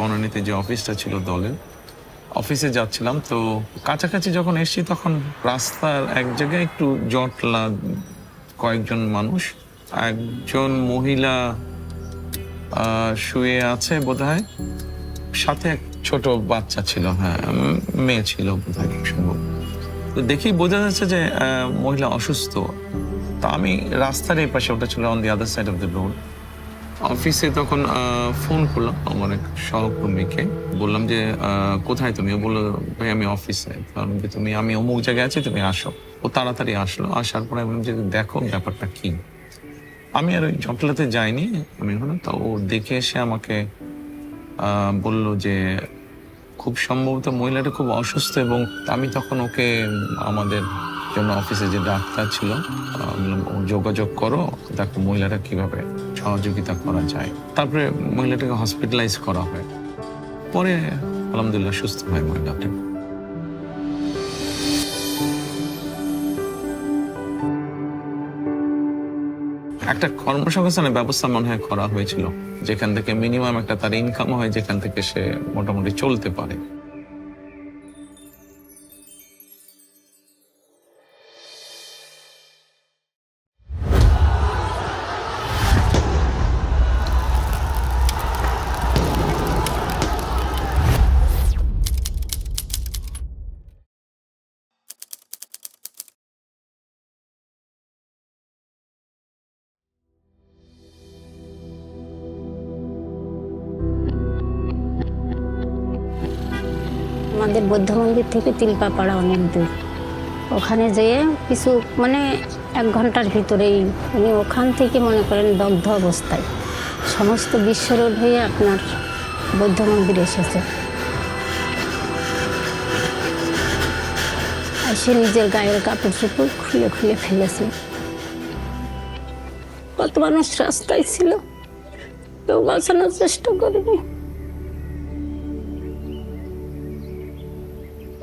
বনানীতে যে অফিসটা ছিল দলের, অফিসে যাচ্ছিলাম। তো কাছাকাছি যখন এসেছি তখন রাস্তার এক জায়গায় একটু জটলা, কয়েকজন মানুষ, একজন মহিলা শুয়ে আছে বোধহয়, সাথে এক ছোট বাচ্চা ছিল, হ্যাঁ মেয়ে ছিল বোধহয় সম্ভব। তো দেখেই বোঝা যাচ্ছে যে মহিলা অসুস্থ। তা আমি রাস্তার এই পাশে, ওটা ছিল on the other side of the road, অফিসে তখন ফোন করলাম আমার এক সহকর্মীকে, বললাম যে কোথায় তুমি? ও বললো ভাই আমি অফিসে। কারণ যে আমি অমুক জায়গায় আছি, তুমি আসো। ও তাড়াতাড়ি আসলো, আসার পরে আমি যে দেখো ব্যাপারটা কি। আমি আর ওই জটলাতে যাইনি, আমি হলো তো ও দেখে এসে আমাকে বলল যে খুব সম্ভবত মহিলাটা খুব অসুস্থ, এবং আমি তখন ওকে আমাদের জন্য অফিসে যে ডাক্তার ছিল যোগাযোগ করো, দেখো মহিলাটা কিভাবে সহযোগিতা করা যায়। তারপরে মহিলাটাকে হসপিটালাইজ করা হয়, পরে আলহামদুলিল্লাহ সুস্থ হয় মহিলাটা। একটা কর্মসংস্থানের ব্যবস্থা মনে হয় করা হয়েছিল, যেখান থেকে মিনিমাম একটা তার ইনকাম হয়, যেখান থেকে সে মোটামুটি চলতে পারে। আমাদের বৌদ্ধ মন্দির থেকে তিলপাপাড়া অনেক দূর। ওখানে যেয়ে কিছু মানে 1 ঘন্টার ভিতরেই উনি ওখান থেকে মনে করেন দগ্ধ অবস্থায় সমস্ত বিশ্ব রোড হয়ে আপনার বৌদ্ধ মন্দির এসেছে। আর সে নিজের গায়ের কাপড় চোপড় খুলে খুলে ফেলেছে। কত মানুষ রাস্তায় ছিল, কেউ বাঁচানোর চেষ্টা করেনি।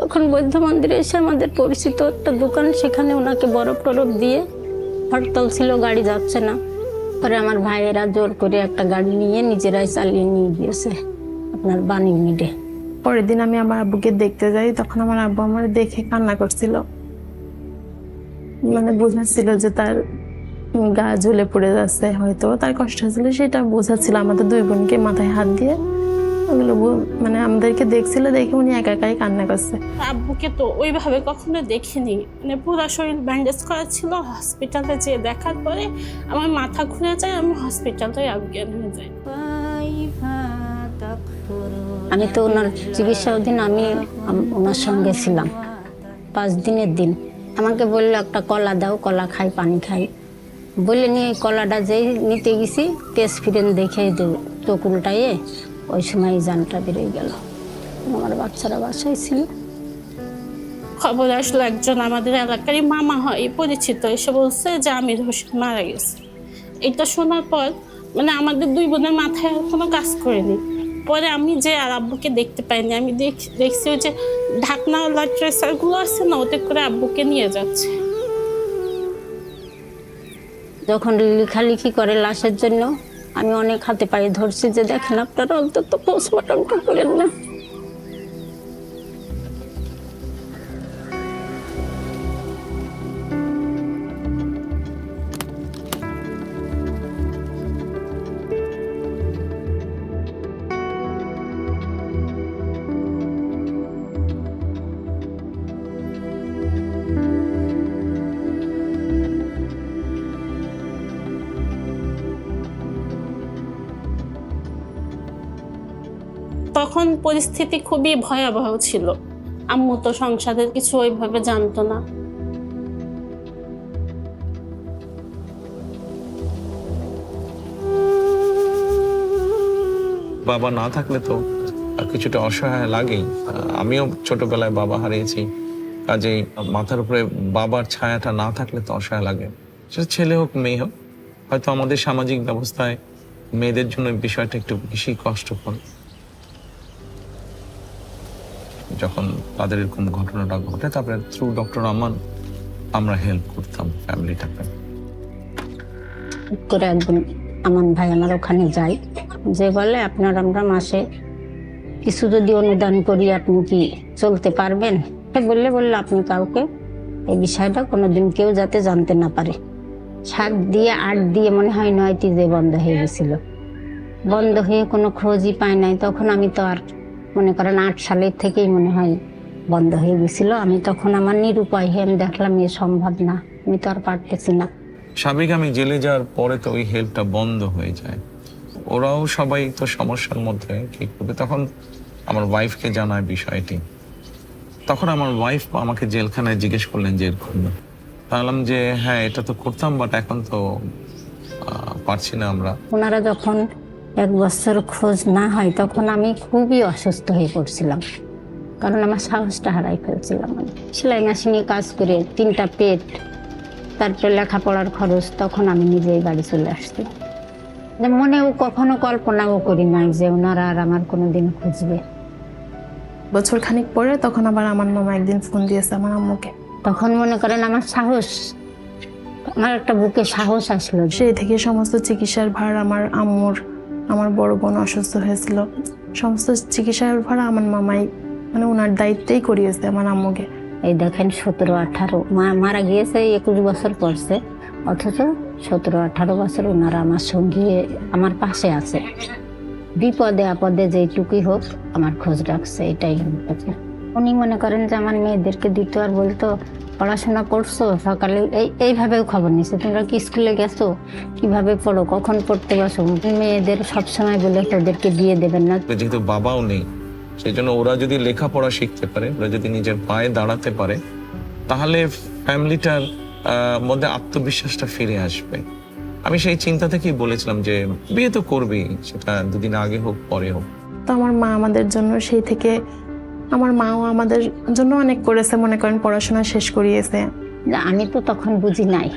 তখন বৌদ্ধ মন্দিরে এসে আমাদের পরিচিত একটা দোকান, সেখানে ওনাকে বরফ টরফ দিয়ে, হরতাল ছিল, গাড়ি যাচ্ছে না। পরে আমার ভাইয়েরা জোর করে একটা গাড়ি নিয়ে নিজেরাই চালিয়ে নিয়ে গিয়েছে আপনার বাণী মিডে। পরের দিন আমি আমার আব্বুকে দেখতে যাই, তখন আমার আব্বু আমার দেখে কান্না করছিল, মানে বোঝাচ্ছিল যে তার গা ঝুলে পড়ে যাচ্ছে, হয়তো তার কষ্ট হচ্ছিল, সেটা বোঝাচ্ছিল। আমাদের 2 বোনকে মাথায় হাত দিয়ে ওগুলো মানে আমাদেরকে দেখছিল, দেখে উনি একা একাই কান্না করছে। আব্বুকে তো ওইভাবে কখনো দেখিনি, মানে পুরো শরীর ব্যান্ডেজ করা ছিল। হসপিটালে যেয়ে দেখার পরে আমার মাথা ঘুরে যায়, আমি হসপিটালে অজ্ঞান হয়ে যাই। আমি তো ওনার চিকিৎসাধীন, আমি ওনার সঙ্গে ছিলাম 5 দিনের দিন। আমাকে বললো একটা কলা দাও, কলা খাই, পানি খাই বলে নিয়ে কলাটা যেই নিতে গেছি, তেজ ফিরেন দেখে চোখ উল্টাইয়ে ওই সময় জানটা বেরিয়ে গেল। আমার বাচ্চারা বাসায় ছিল। খবর আসলো, একজন আমাদের এলাকারই মামা হয় পরিচিত, এসে বলছে যে আমির হোসেন মারা গেছে। এটা শোনার পর মানে আমাদের 2 বোনের মাথায় আর কোনো কাজ করেনি। পরে আমি যে আর আব্বুকে দেখতে পাইনি, আমি দেখছি ওই যে ঢাকনাওয়ালা ট্রেসারগুলো আছে না, ওতে করে আব্বুকে নিয়ে যাচ্ছে। যখন লেখালেখি করে লাশের জন্য, আমি অনেক হাতে পায়ে ধরছি যে দেখেন আপনারা অন্তত পোস্টমর্টমটা করেন না। তখন পরিস্থিতি খুবই ভয়াবহ ছিল। আম্মু তো সংসারের কিছু ওইভাবে জানতো না। বাবা না থাকলে তো কিছুটা অসহায় লাগেই। আমিও ছোটবেলায় বাবা হারিয়েছি, কাজেই মাথার উপরে বাবার ছায়াটা না থাকলে তো অসহায় লাগে। সেটা ছেলে হোক মেয়ে হোক, হয়তো আমাদের সামাজিক ব্যবস্থায় মেয়েদের জন্য বিষয়টা একটু বেশি কষ্টকর। যখন তাদের এরকম ঘটনাটা ঘটে, তারপরে থ্রু ডক্টর আমান আমরা হেল্প করতাম ফ্যামিলিটাকে। করে একদিন আমান ভাই আমার ওখানে যাই, যে বলে আপনার আমরা মাসে কিছু যদি অনুদান করি আপনি কি চলতে পারবেন? বললে আপনি কাউকে এই বিষয়টা কোনোদিন কেউ যাতে জানতে না পারে। 7 দিয়ে 8 দিয়ে মনে হয় 9টি যে বন্ধ হয়ে গেছিল, বন্ধ হয়ে কোনো খোঁজই পায় নাই। তখন আমি তো আর মনে করেন 8 সালের থেকেই মনে হয় বন্ধ হয়ে গেছিল। আমি তখন আমার নিরুপায় হয়ে আমি দেখলাম এ সম্ভব না, আমি তো আর পারতেছি না। স্বাভাবিক আমি জেলে যাওয়ার পরে তো ওই হেল্পটা বন্ধ হয়ে যায়। ওরাও সবাই তো সমস্যার মধ্যে, কি করবে। তখন আমার ওয়াইফকে জানায় বিষয়টি। তখন আমার ওয়াইফ আমাকে জেলখানায় জিজ্ঞেস করলেন যে এরকম। বললাম যে হ্যাঁ এটা তো করতাম, বাট এখন তো পারছি না আমরা। ওনারা যখন 1 বছর খোঁজ না হয় তখন আমি খুবই অসুস্থ হয়ে পড়ছিলাম, কারণ আমার সাহসটা হারাই ফেলছিলাম। আমি সেলাই মেশিনে কাজ করে 3টা পেট, তারপরে লেখাপড়ার খরচ, তখন আমি নিজেই বাড়ি চলে আসছি। মনেও কখনো কল্পনাও করি নাই যে ওনারা আর আমার কোনোদিন খুঁজবে। বছর খানিক পরে তখন আবার আমার মামা একদিন ফোন দিয়েছে আমার আম্মুকে। তখন মনে করেন আমার সাহস, আমার একটা বুকে সাহস আসলো। সেই থেকে সমস্ত চিকিৎসার ভার আমার আম্মুর, আমার বড় বোন অসুস্থ হয়েছিল, সমস্ত চিকিৎসার ভার আমার মামাই মানে ওনার দায়িত্বেই করিয়েছে আমার আম্মুকে। এই দেখেন 17-18 মারা গিয়েছে 21 বছর পরছে, অথচ 17-18 বছর ওনারা আমার সঙ্গে আমার পাশে আছে। বিপদে আপদে যেটুকুই হোক আমার খোঁজ রাখছে, এটাই হচ্ছে। উনি মনে করেন যে আমার মেয়েদেরকে দিত আর বলতো পড়াশোনা করছো, সকালে এইভাবেও খবর নিচ্ছে, তোমরা কি স্কুলে গেছো, কিভাবে পড়ো, কখন পড়তে বসো। মেয়েদের সবসময় বলে ওদেরকে দিয়ে দেবেন না। যেহেতু বাবাও নেই, সেই জন্য ওরা যদি লেখাপড়া শিখতে পারে, ওরা যদি নিজের পায়ে দাঁড়াতে পারে, তাহলে ফ্যামিলিটার মধ্যে আত্মবিশ্বাসটা ফিরে আসবে। আমি সেই চিন্তা থেকেই বলেছিলাম যে বিয়ে তো করবি, সেটা 2 দিন আগে হোক পরে হোক। তো আমার মা আমাদের জন্য সেই থেকে, আমার মাও আমাদের জন্য অনেক করেছে, মনে করেন পড়াশোনা শেষ করিয়েছে। আমি তো তখন বুঝি নাই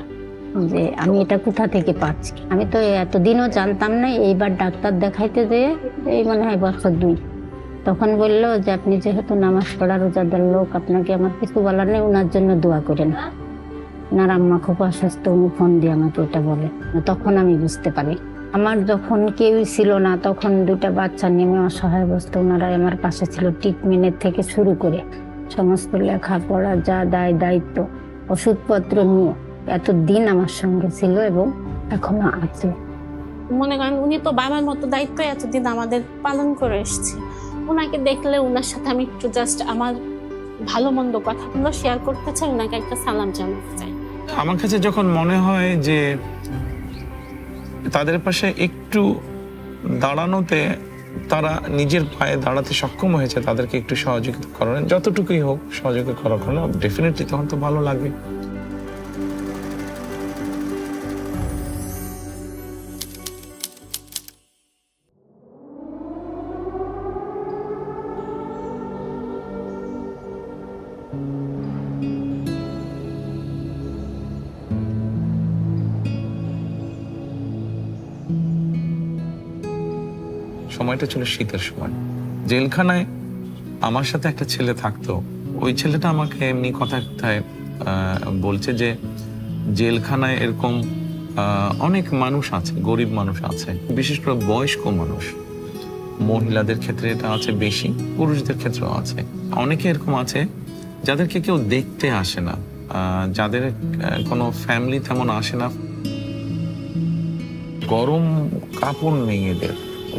যে আমি এটা কোথা থেকে পাচ্ছি। আমি তো এতদিনও জানতাম না। এইবার ডাক্তার দেখাইতে যেয়ে এই মনে হয় বছর 2, তখন বললো যে আপনি যেহেতু নামাজ পড়া রোজাদার লোক, আপনাকে আমার কিছু বলার নেই, ওনার জন্য দোয়া করেন। ওনার আম্মা খুব অসুস্থ, উনি ফোন দিয়ে আমাকে এটা বলে। তখন আমি বুঝতে পারি। আমার যখন কেউই ছিল না, তখন 2টা বাচ্চা নেমে অসহায় অবস্থা, ওনারা আমার পাশে ছিল। ট্রিটমেন্টের থেকে শুরু করে সমস্ত লেখাপড়া, যা দায়িত্ব, ওষুধপত্র নিয়ে এতদিন আমার সঙ্গে ছিল এবং এখনো আছে। মনে করেন উনি তো বাবার মতো দায়িত্ব এতদিন আমাদের পালন করে এসেছে। ওনাকে দেখলে ওনার সাথে আমি একটু জাস্ট আমার ভালো মন্দ কথাগুলো শেয়ার করতে চাই, ওনাকে একটা সালাম জানাতে চাই। আমার কাছে যখন মনে হয় যে তাদের পাশে একটু দাঁড়ানোতে তারা নিজের পায়ে দাঁড়াতে সক্ষম হয়েছে, তাদেরকে একটু সহযোগিতা করেন, যতটুকুই হোক সহযোগিতা করার জন্য, ডেফিনেটলি তখন তো ভালো লাগবে। সময়টা ছিল শীতের সময়। জেলখানায় আমার সাথে একটা ছেলে থাকতো। ওই ছেলেটা আমাকে এমনি কথায় বলছে যে জেলখানায় এরকম অনেক মানুষ আছে, গরিব মানুষ আছে, বিশেষ করে বয়স্ক মানুষ। মহিলাদের ক্ষেত্রে এটা আছে বেশি, পুরুষদের ক্ষেত্রেও আছে। অনেকে এরকম আছে যাদেরকে কেউ দেখতে আসে না, যাদের কোনো ফ্যামিলি তেমন আসে না, গরম কাপড় নেই এদের।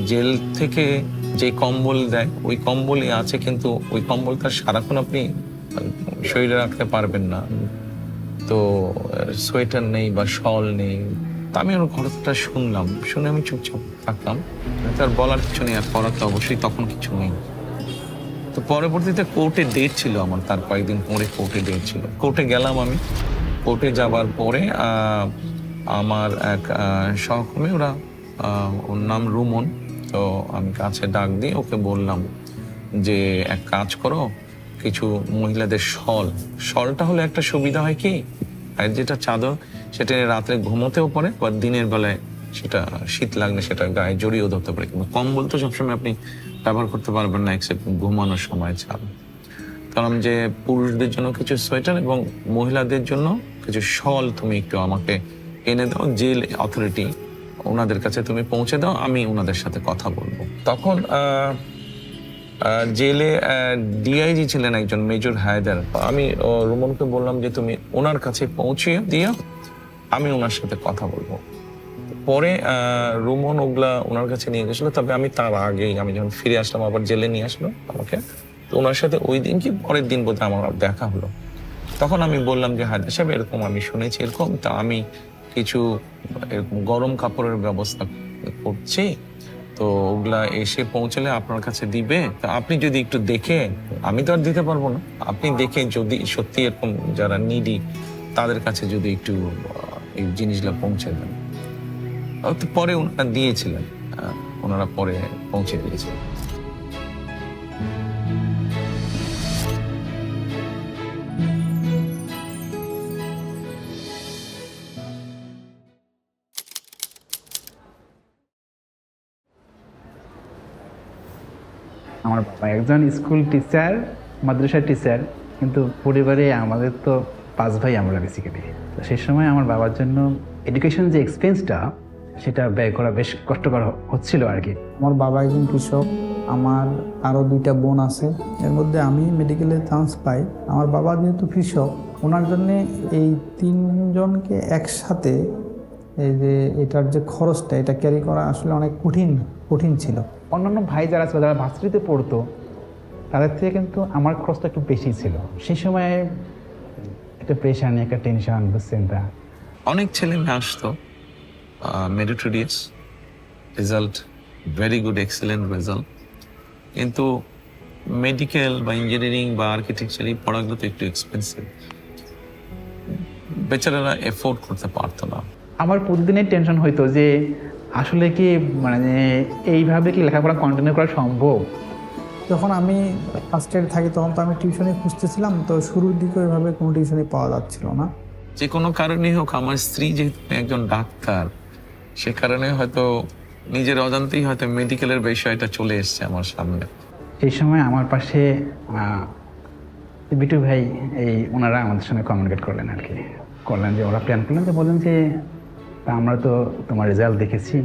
জেল থেকে যে কম্বল দেয় ওই কম্বলই আছে, কিন্তু ওই কম্বলটা সারাক্ষণ আপনি শরীরে রাখতে পারবেন না। তো সোয়েটার নেই বা শল নেই। তা আমি ওর কথাটা শুনলাম, শুনে আমি চুপচাপ থাকলাম। তার বলার কিছু নেই, আর করার তো অবশ্যই তখন কিছু নেই। তো পরবর্তীতে কোর্টে ডেট ছিল আমার, তার কয়েকদিন পরে কোর্টে ডেট ছিল। কোর্টে গেলাম আমি। কোর্টে যাবার পরে আমার এক সহকর্মী, ওর নাম রুমন, তো আমি কাছে ডাক দিয়ে ওকে বললাম যে এক কাজ করো, কিছু মহিলাদের শলটা হলে একটা সুবিধা হয় কি, আর যেটা চাদর সেটা রাত্রে ঘুমোতেও পারে, বা দিনের বেলায় সেটা শীত লাগলে সেটা গায়ে জড়িয়েও ধরতে পারে। কিন্তু কম্বল তো সবসময় আপনি ব্যবহার করতে পারবেন না, এক্সেপ্ট ঘুমানোর সময় ছাড়া। কারণ যে পুরুষদের জন্য কিছু সোয়েটার এবং মহিলাদের জন্য কিছু শল তুমি একটু আমাকে এনে দাও, জেল অথরিটি ওনাদের কাছে তুমি পৌঁছে দাও, আমি ওনাদের সাথে কথা বলবো। তখন জেলে ডিআইজি ছিলেন একজন মেজর হায়দার। আমি রুমনকে বললাম যে তুমি ওনার কাছে পৌঁছে দিও, আমি ওনার সাথে কথা বলবো। পরে রুমন ওগুলা ওনার কাছে নিয়ে গেছিল, তবে আমি তার আগেই আমি যখন ফিরে আসলাম আবার জেলে নিয়ে আসলো আমাকে, তো ওনার সাথে ওই দিন কি পরের দিন বোধহয় আমার দেখা হলো। তখন আমি বললাম যে হায়দার সাহেব এরকম আমি শুনেছি এরকম, তা আমি কিছু এরকম গরম কাপড়ের ব্যবস্থা করছি, তো ওগুলা এসে পৌঁছলে আপনার কাছে দিবে, তা আপনি যদি একটু দেখে, আমি তো আর দিতে পারবো না, আপনি দেখে যদি সত্যি এরকম যারা নিডি তাদের কাছে যদি একটু এই জিনিসগুলো পৌঁছে দেন। তো পরে ওনারা দিয়েছিলেন, ওনারা পরে পৌঁছে দিয়েছিলেন। আমার বাবা একজন স্কুল টিচার, মাদ্রাসার টিচার, কিন্তু পরিবারে আমাদের তো 5 ভাই আমরা বেসিক্যালি। তো সেই সময় আমার বাবার জন্য এডুকেশন যে এক্সপেন্সটা সেটা ব্যয় করা বেশ কষ্টকর হচ্ছিল আর কি। আমার বাবা একজন কৃষক, আমার আরও 2টা বোন আছে, এর মধ্যে আমি মেডিকেলে চান্স পাই। আমার বাবা যেহেতু কৃষক, ওনার জন্যে এই 3 জনকে একসাথে এই যে এটার যে খরচটা এটা ক্যারি করা আসলে অনেক কঠিন ছিল। অন্যান্য ভাই যারা ছিল, যারা ভার্সিটিতে পড়তো, তাদের থেকে কিন্তু আমার খরচটা একটু বেশি ছিল। সেই সময় একটা প্রেশার নিয়ে, একটা টেনশন, বুঝছেন তা। অনেক ছেলে মেয়ে আসতো, meritorious result, very good, excellent result, কিন্তু মেডিকেল বা ইঞ্জিনিয়ারিং বা আর্কিটেকচার এই পড়াগুলো তো একটু এক্সপেন্সিভ, বেচারারা এফোর্ড করতে পারতো না। আমার প্রতিদিনের টেনশন হইতো যে আসলে কি মানে এইভাবে কি লেখাপড়া কন্টিনিউ করা সম্ভব। যখন আমি ফার্স্ট ইয়ারে থাকি তখন তো আমি টিউশনি খুঁজতেছিলাম, তো শুরুর দিকে ওইভাবে কোনো টিউশনি পাওয়া যাচ্ছিল না। যে কোনো কারণে হোক, আমার স্ত্রী যেহেতু একজন ডাক্তার, সে কারণে হয়তো নিজের অজান্তেই হয়তো মেডিকেলের বিষয়টা চলে এসছে আমার সামনে। এই সময় আমার পাশে বিটু ভাই, এই ওনারা আমাদের সঙ্গে কমিউনিকেট করলেন আর কি, করলেন যে ওরা প্ল্যান করলেন, যে বললেন যে তা আমরা তো তোমার রেজাল্ট দেখেছি,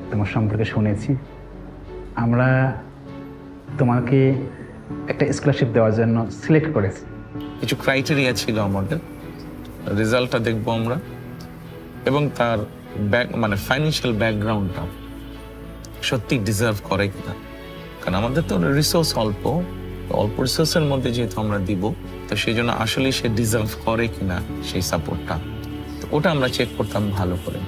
তোমার সম্পর্কে শুনেছি, আমরা তোমাকে একটা স্কলারশিপ দেওয়ার জন্য সিলেক্ট করেছি। কিছু ক্রাইটেরিয়া ছিল আমাদের, রেজাল্টটা দেখবো আমরা, এবং তার মানে ফাইন্যান্সিয়াল ব্যাকগ্রাউন্ডটা সত্যি ডিজার্ভ করে কিনা, কারণ আমাদের তো রিসোর্স অল্প রিসোর্সের মধ্যে যেহেতু আমরা দিব, তো সেই জন্য আসলে সে ডিজার্ভ করে কিনা সেই সাপোর্টটা, তো ওটা আমরা চেক করতাম ভালো করে।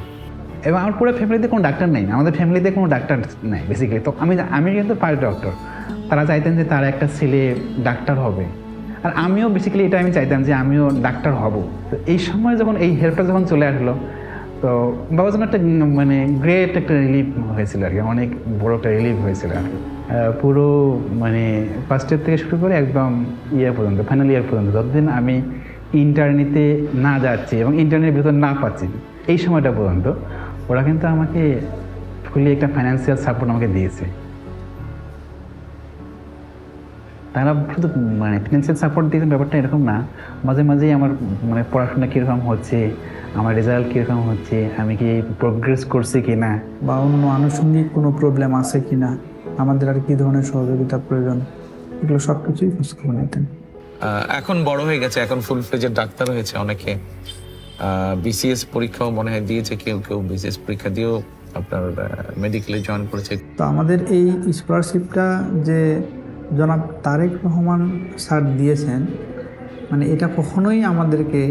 এবং আমার পুরো ফ্যামিলিতে কোনো ডাক্তার নেই, আমাদের ফ্যামিলিতে কোনো ডাক্তার নেই বেসিক্যালি। তো আমি কিন্তু ফার্স্ট ডক্টর, তারা চাইতেন যে তার একটা ছেলে ডাক্তার হবে, আর আমিও বেসিক্যালি এটা আমি চাইতাম যে আমিও ডাক্তার হব। তো এই সময় যখন এই হেল্পটা যখন চলে আসলো, তো বাবার জন্য একটা মানে গ্রেট একটা রিলিফ হয়েছিল আর কি, অনেক বড় একটা রিলিফ হয়েছিল আর কি। পুরো মানে ফার্স্ট ইয়ার থেকে শুরু করে একদম ইয়ার পর্যন্ত, ফাইনাল ইয়ার পর্যন্ত, যতদিন আমি ইন্টার্নিতে না যাচ্ছি এবং ইন্টার্নের ভিতর না পাচ্ছি, এই সময়টা পর্যন্ত ওরা কিন্তু আমাকে ফুলি একটা ফাইন্যান্সিয়াল সাপোর্ট আমাকে দিয়েছে। তারা শুধু মানে ফিনান্সিয়াল সাপোর্ট দিয়েছেন ব্যাপারটা এরকম না, মাঝে মাঝেই আমার মানে পড়াশোনা কীরকম হচ্ছে, আমার রেজাল্ট কীরকম হচ্ছে, আমি কি প্রোগ্রেস করছি কি না, বা অন্য আনুষঙ্গিক কোনো প্রবলেম আছে কি না, আমাদের আর কি ধরনের সহযোগিতা প্রয়োজন, এগুলো সব কিছুই খোঁজখবর নিতেন। এখন বড় হয়ে গেছে, এখন ফুল ফ্লেজের ডাক্তার হয়েছে অনেকে, বিসিএস পরীক্ষাও মনে হয় দিয়েছে, কেউ বিসিএস পরীক্ষা দিয়েও আপনার মেডিকেলে জয়েন করেছে। তো আমাদের এই স্কলারশিপটা যে জনাব তারেক রহমান স্যার দিয়েছেন, মানে এটা কখনোই আমাদেরকে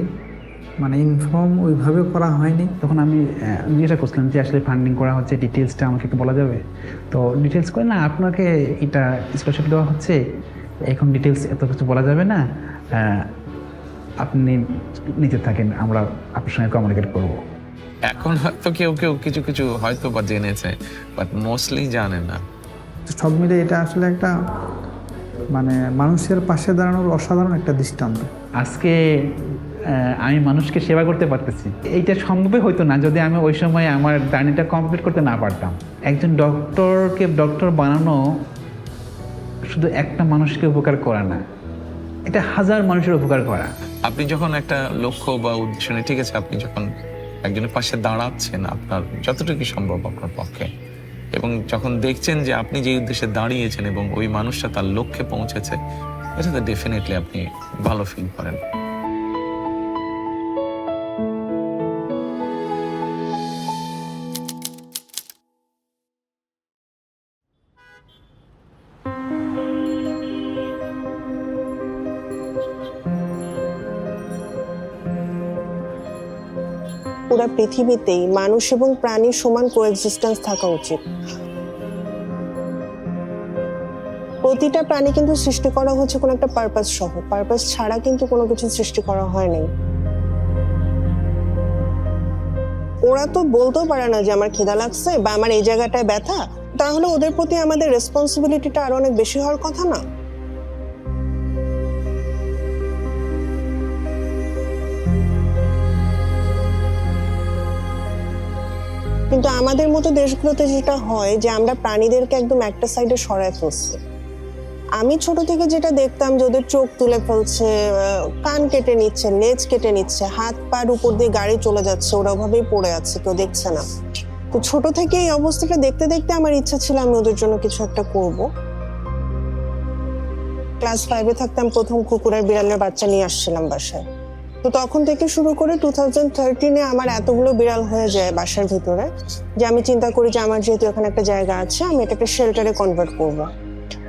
মানে ইনফর্ম ওইভাবে করা হয়নি। তখন আমি যেটা করছিলাম যে আসলে ফান্ডিং করা হচ্ছে, ডিটেলসটা আমাকে একটু বলা যাবে? তো ডিটেলস করে না, আপনাকে এটা স্কলারশিপ দেওয়া হচ্ছে, এখন ডিটেলস এত কিছু বলা যাবে না, আপনি নিতে থাকেন, আমরা আপনার সঙ্গে কমিউনিকেট করবো। এখন হয়তো কেউ কিছু হয়তো বা জেনেছে, বাট মোস্টলি জানে না। সব মিলে এটা আসলে একটা মানে মানুষের পাশে দাঁড়ানোর অসাধারণ একটা দৃষ্টান্ত। আজকে আমি মানুষকে সেবা করতে পারতেছি, এইটা সম্ভবই হইতো না যদি আমি ওই সময় আমার জার্নিটা কমপ্লিট করতে না পারতাম। একজন ডক্টরকে ডক্টর বানানো শুধু একটা মানুষকে উপকার করা না, এটা হাজার মানুষের উপকার করা। আপনি যখন একটা লক্ষ্য বা উদ্দেশ্য নিয়ে, ঠিক আছে, আপনি যখন একজনের পাশে দাঁড়াচ্ছেন, আপনার যতটুকু সম্ভব আপনার পক্ষে, এবং যখন দেখছেন যে আপনি যে উদ্দেশ্যে দাঁড়িয়েছেন এবং ওই মানুষটা তার লক্ষ্যে পৌঁছেছে, এটাতে ডেফিনেটলি আপনি ভালো ফিল করেন। পুরো পৃথিবীতেই মানুষ এবং প্রাণীর সমান কোএক্সিস্টেন্স থাকা উচিত। প্রতিটা প্রাণী কিন্তু সৃষ্টি করা হচ্ছে কোনো একটা পারপাস সহ, পারপাস ছাড়া কিন্তু কোনো কিছু সৃষ্টি করা হয়নি। ওরা তো বলতেও পারে না যে আমার খিদা লাগছে বা আমার এই জায়গাটায় ব্যথা, তাহলে ওদের প্রতি আমাদের রেসপন্সিবিলিটিটা আরো অনেক বেশি হওয়ার কথা না? কিন্তু আমাদের মতো দেশগুলোতে যেটা হয় যে আমরা প্রাণীদেরকে একদম একটা সাইডে সরায় ফেলছি। আমি ছোট থেকে যেটা দেখতাম যে ওদের চোখ তুলে ফেলছে, কান কেটে নিচ্ছে, লেজ কেটে নিচ্ছে, হাত পার উপর দিয়ে গাড়ি চলে যাচ্ছে, ওরা ওভাবেই পড়ে আছে, কেউ দেখছে না। তো ছোট থেকে এই অবস্থাটা দেখতে দেখতে আমার ইচ্ছা ছিল আমি ওদের জন্য কিছু একটা করব। ক্লাস 5-এ থাকতাম, প্রথম কুকুরের বিড়ালের বাচ্চা নিয়ে আসছিলাম বাসায়। তো তখন থেকে শুরু করে 2013-এ আমার এতগুলো বিড়াল হয়ে যায় বাসার ভিতরে যে আমি চিন্তা করি যে আমার যেহেতু এখানে একটা জায়গা আছে, আমি এটাকে শেল্টারে কনভার্ট করব।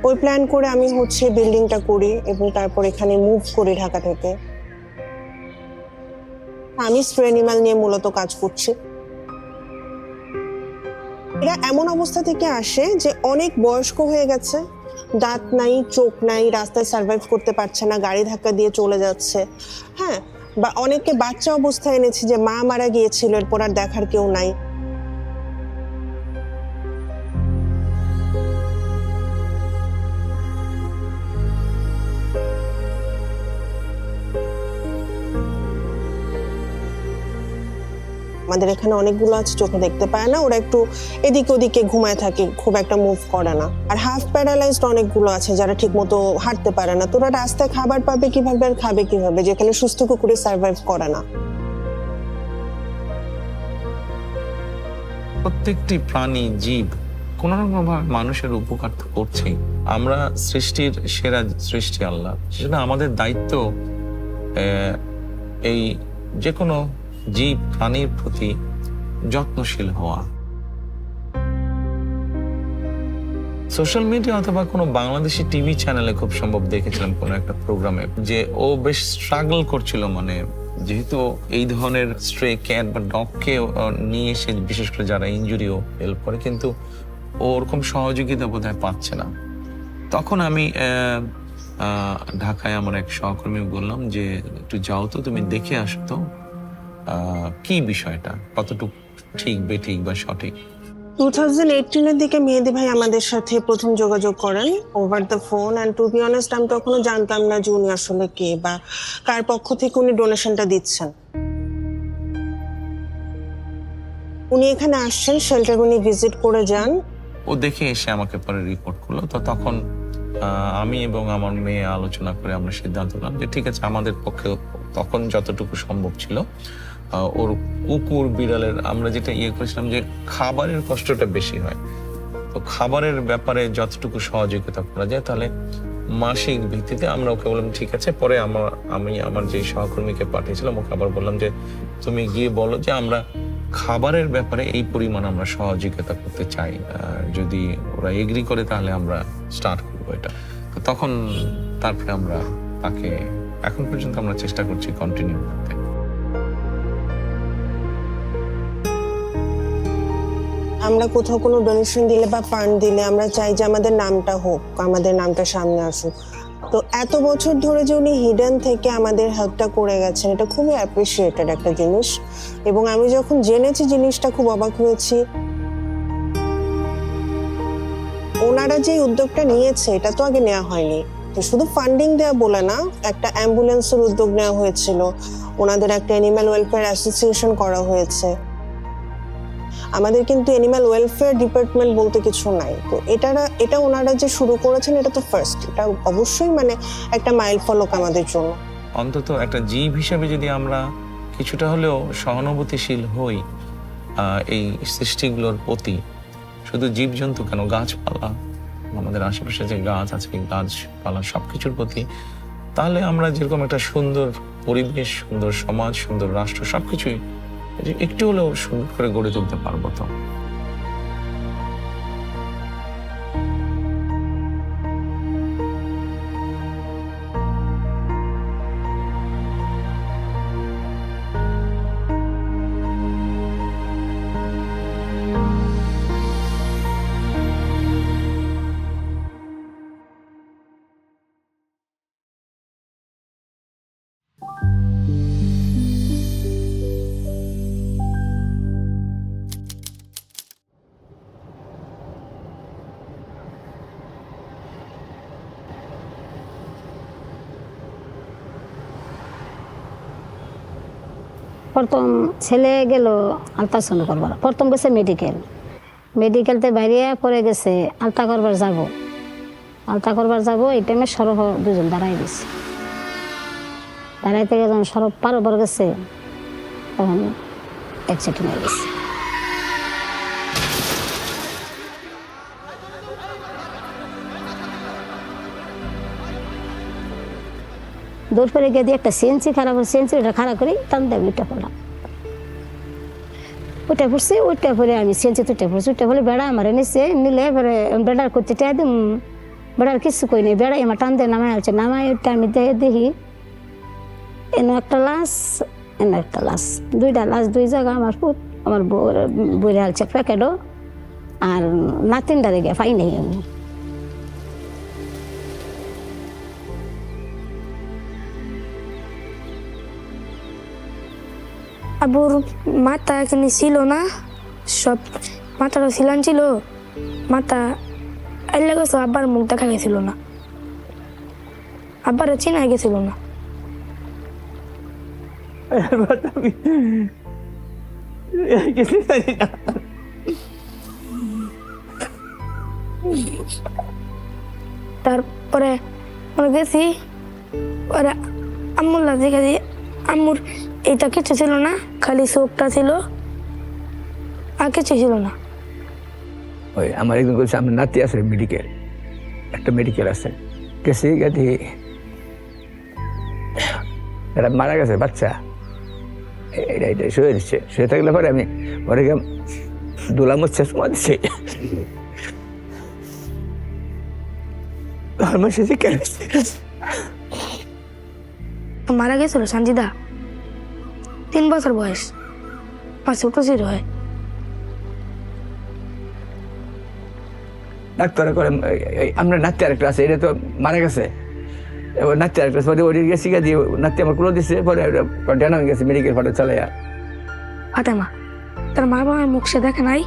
ওই প্ল্যান করে আমি বিল্ডিংটা করি এবং তারপর এখানে মুভ করি ঢাকা থেকে। আমি স্ট্রে অ্যানিমাল নিয়ে মূলত কাজ করছি। এরা এমন অবস্থা থেকে আসে যে অনেক বয়স্ক হয়ে গেছে, দাঁত নাই, চোখ নাই, রাস্তায় সার্ভাইভ করতে পারছে না, গাড়ি ধাক্কা দিয়ে চলে যাচ্ছে। হ্যাঁ, বা অনেককে বাচ্চা অবস্থায় এনেছি যে মা মারা গিয়েছিল, এরপর আর দেখার কেউ নাই। আমাদের এখানে অনেকগুলো আছে চোখে দেখতে পায় না, ওরা একটু এদিকে ওদিকে ঘুমায় থাকে, খুব একটা মুভ করে না। আর হাফ প্যারালাইজড অনেকগুলো আছে যারা ঠিক মতো হাঁটতে পারে না। তোরা রাস্তায় খাবার পাবে কিভাবে আর খাবে কিভাবে, যেখানে সুস্থ কুকুরে সার্ভাইভ করে না। প্রত্যেকটি প্রাণী, জীব কোনো না কোনোভাবে মানুষের উপকার তো করছেই। আমরা সৃষ্টির সেরা সৃষ্টি আল্লাহ, সেজন্য আমাদের দায়িত্ব এই যে কোনো জীব প্রাণীর প্রতি যত্নশীল হওয়া। সোশ্যাল মিডিয়া অথবা কোনো বাংলাদেশি টিভি চ্যানেলে খুব সম্ভব দেখেছিলাম কোনো একটা প্রোগ্রামে যে ও বেশ স্ট্রাগল করছিল, মানে যেহেতু এই ধরনের স্ট্রে ক্যাট বা ডগকে নিয়ে এসে বিশেষ করে যারা ইনজুরিও হেল্প করে, কিন্তু ও ওরকম সহযোগিতা বোধহয় পাচ্ছে না। তখন আমি ঢাকায় আমার এক সহকর্মী বললাম যে একটু যাও তো, তুমি দেখে আসো তো কি বিষয়টা কতটুকু ঠিক বেঠিক বা সঠিক। 2018-এর দিকে মেহেদি ভাই আমাদের সাথে প্রথম যোগাযোগ করেন over the phone. And to be honest, আমি তখনও জানতাম না যে উনি আসলে কে বা কার পক্ষ থেকে উনি ডোনেশনটা দিচ্ছেন। উনি এখানে আসছেন, শেল্টার উনি ভিজিট করে যান। ও দেখে এসে আমাকে পরে রিপোর্ট করলো। তো তখন আমি এবং আমার মেয়ে আলোচনা করে আমরা সিদ্ধান্ত নিলাম যে ঠিক আছে, আমাদের পক্ষে তখন যতটুকু সম্ভব ছিল ওর কুকুর বিড়ালের আমরা যেটা করেছিলাম যে খাবারের কষ্টটা বেশি হয়, তো খাবারের ব্যাপারে যতটুকু সহযোগিতা করা যায়, তাহলে মাসিক ভিত্তিতে আমরা ওকে বললাম ঠিক আছে। পরে আমি আমার যে সহকর্মীকে পাঠিয়েছিলাম ওকে আবার বললাম যে তুমি গিয়ে বলো যে আমরা খাবারের ব্যাপারে এই পরিমাণ আমরা সহযোগিতা করতে চাই, যদি ওরা এগ্রি করে তাহলে আমরা স্টার্ট করবো এটা। তো তখন তারপরে আমরা তাকে এখন পর্যন্ত আমরা চেষ্টা করছি কন্টিনিউ করতে। আমরা কোথাও কোনো ডোনেশন দিলে বা ফান্ড দিলে আমরা চাই যে আমাদের নামটা হোক, আমাদের নামটা সামনে আসুক। তো এত বছর ধরে যে উনি হিডেন থেকে আমাদের হেল্পটা করে গেছেন, এটা খুবই অ্যাপ্রিসিয়েটেড একটা জিনিস। এবং আমি যখন জেনেছি জিনিসটা খুব অবাক হয়েছি। ওনারা যে উদ্যোগটা নিয়েছে এটা তো আগে নেওয়া হয়নি। তো শুধু ফান্ডিং দেওয়া বলে না, একটা অ্যাম্বুলেন্সের উদ্যোগ নেওয়া হয়েছিল, ওনাদের একটা অ্যানিম্যাল ওয়েলফেয়ার অ্যাসোসিয়েশন করা হয়েছে। আমাদের কিন্তু অ্যানিম্যাল ওয়েলফেয়ার ডিপার্টমেন্ট বলতে কিছু নাই। তো এটা ওনারা যে শুরু করেছেন এটা তো ফার্স্ট, এটা অবশ্যই মানে একটা মাইল ফলক আমাদের জন্য। অন্তত একটা জীব হিসেবে যদি আমরা কিছুটা হলেও সহানুভূতিশীল হই এই সৃষ্টিগুলোর প্রতি, শুধু জীবজন্তু কেন, গাছপালা, আমাদের আশেপাশে যে গাছ আছে, গাছপালা সবকিছুর প্রতি, তাহলে আমরা যেরকম একটা সুন্দর পরিবেশ, সুন্দর সমাজ, সুন্দর রাষ্ট্র, সবকিছুই একটু হলেও সুন্দর করে গড়ে তুলতে পারবো। তো প্রথম ছেলে গেল আলট্রাসাউন্ড করবার, প্রথম গেছে মেডিকেলতে বাইরে পরে গেছে আলট্রা করবার যাব। এই টাইমে সরব দুজন দাঁড়াই দিছে, দাঁড়াইতে যখন সরব পার ওপর গেছে তখন অ্যাক্সিডেন্ট হয়ে গেছে। দৌড় করে গিয়ে দিয়ে একটা সিএনসি খারাপ হল, সিএনসিটা খারাপ করে টান দেয় উইটা পড়লাম, ওইটা পরে আমি সিএনসি উঠে পড়লে বেড়া আমার নিলে এবারে বেড়ার করতে চাই দিম, বেড়ার কিছু কই নেই, বেড়াই আমার টান দিয়ে নামাই আছে, নামাই ওইটা আমি দেখি এনে একটা লাশ, দুইটা লাশ, দুই জায়গা আমার পুত আমার বইরে আলছে প্যাকেটও, আর নাতিনটারে গিয়ে পাই নেই আমি। আবুর মাথা এখানে ছিল না, সব মাথাটা ছিলান ছিল, মাথা এলে গেছে, আব্বার মুখ দেখা গেছিল না, আব্বারে চেনা গেছিল না। তারপরে গেছি ওরা আম্মুল্লা দেখে, আম্মুর এটা কিছু ছিল না, খালি চোখটা ছিল, আর কিছু ছিল না। ওই আমার একজন বলছে আমার নাতি আছে একটা মেডিকেল আছে, গেছি গেছি এরা মারা গেছে বাচ্চা, এটা শুয়ে দিচ্ছে, শুয়ে থাকলে পরে আমি পরে দোলা মুচ্ছে সময় দিচ্ছি, মারা গেছিল সঞ্জিদা, 3 বছর বয়স, 5 ছোট ছিল হয়। ডাক্তার করে আমরা নাতি আরেকটা আছে, এটা তো মারা গেছে, এবার নাতি আরেকটা পরে ওই গেছি দিয়ে নাতি আমার কুলো দিচ্ছে, পরে ডেনা হয়ে গেছে মেডিকেল ফটো চালাইয়া। ফাতেমা তার মা বাবার মুখ সে দেখে নাই,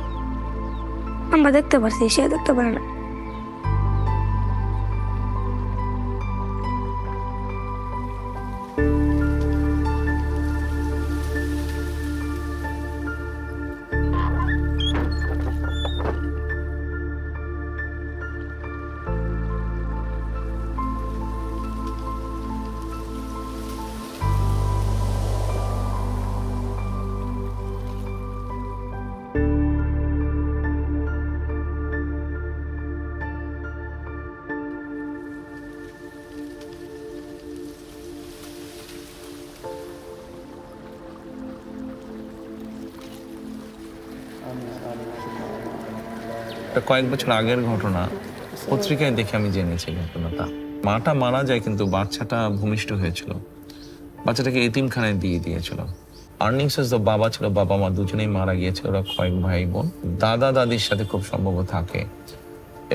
আমরা দেখতে পারছি, সে দেখতে পারে না। কয়েক বছর আগের ঘটনা, পত্রিকায় দেখে আমি জেনেছি ঘটনাটা। মাটা মারা যায় কিন্তু বাচ্চাটা ভূমিষ্ঠ হয়েছিল, বাচ্চাটাকে এতিমখানায় দিয়ে দিয়েছিল। আর্নিং সোর্স তো বাবা ছিল, বাবা মা দুজনেই মারা গিয়েছে, ওরা কয়েক ভাই বোন। দাদা দাদির সাথে খুব সম্ভব থাকে,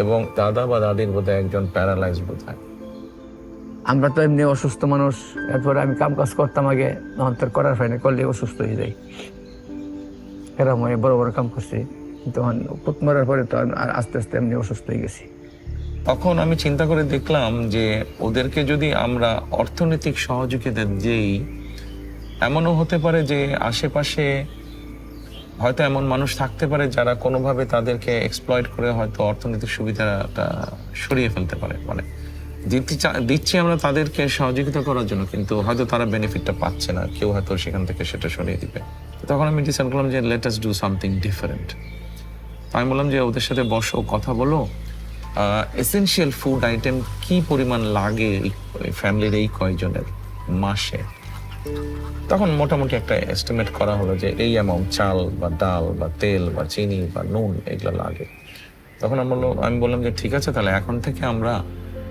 এবং দাদা বা দাদির বোধহয় একজন প্যারালাইজ বোধহয়। আমরা তো এমনি অসুস্থ মানুষ, এরপরে আমি কাম কাজ করতাম আগে, তখন তোর করার হয় না, করলে অসুস্থ হয়ে যাই, এরকম বড় বড় কাম করছি, তখন পুত মরার পরে তো আস্তে আস্তে এমনি অসুস্থ হয়ে গেছি। তখন আমি চিন্তা করে দেখলাম যে ওদেরকে যদি আমরা অর্থনৈতিক সহযোগিতা দিই, এমনও হতে পারে যে আশেপাশে হয়তো এমন মানুষ থাকতে পারে যারা কোনোভাবে তাদেরকে এক্সপ্লয়েট করে হয়তো অর্থনৈতিক সুবিধাটা সরিয়ে ফেলতে পারে। মানে দিচ্ছি আমরা তাদেরকে সহযোগিতা করার জন্য, কিন্তু হয়তো তারা বেনিফিটটা পাচ্ছে না, কেউ হয়তো সেখান থেকে সেটা সরিয়ে দিবে। তখন আমি ডিসাইড করলাম যে let us do something different. আমি বললাম যে ওদের সাথে বসো, কথা বলো, এসেনশিয়াল ফুড আইটেম কি পরিমাণ লাগে ফ্যামিলির এই কয়জনের মাসে। তখন মোটামুটি একটা এস্টিমেট করা হলো যে এই অ্যামাউন্ট চাল বা ডাল বা তেল বা চিনি বা নুন এগুলো লাগে। তখন আমি বললাম যে ঠিক আছে, তাহলে এখন থেকে আমরা